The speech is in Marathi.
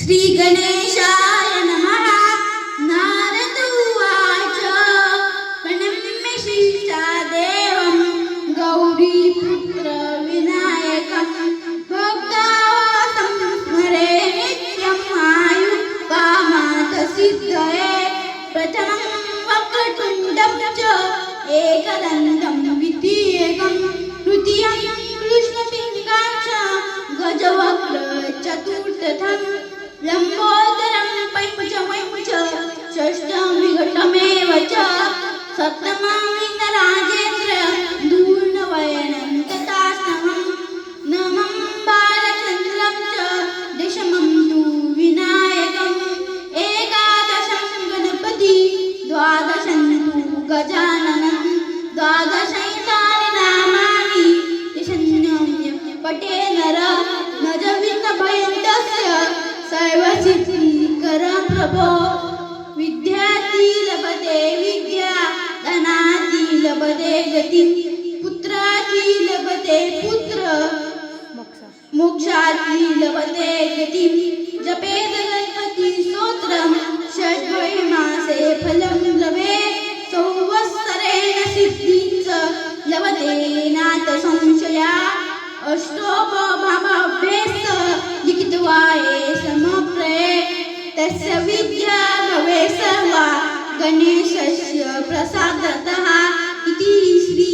श्री गणेशाय नमः. नारद उवाच प्रणम्य शिष्टादेवं गौरीपुत्र विनायकं भक्तावासं स्मरे नित्यं आयुकामात् सिद्धये. प्रथमं वक्रतुण्डं च एकदन्तं द्वितीयं तृतीयं कृष्णपिङ्गं च गजवक्र चतुर्थं लम्बोदरं पञ्चमं च षष्ठं विघटमेव च सप्तमं विघ्नराजेन्द्र दूर्णवयनं तथाष्टमं नवमं बालचन्द्रं च दशमं तु विनायकम् एकादशं गणपति द्वादशं तु गजाननं द्वादशैतानि नामानि यशन्यं पटे नर न च विघ्नभयन्तस्य सर्वसिद्धिकरं प्रभो. विद्यार्थी लभते विद्या धनार्थी लभते गती पुत्रार्थी लभते पुत्र मोक्षार्थी लभते गती. जपेत गणपती स्तोत्रं षड्वैमासे फलं लभेत. संवत्सरेण सिद्धिं च लभते नाथ संशया. अष्टोपभावेश्च लिखित्वा ये समप्रये तस्य विद्या भवेत् सर्वा गणेशस्य प्रसादतः. इति श्री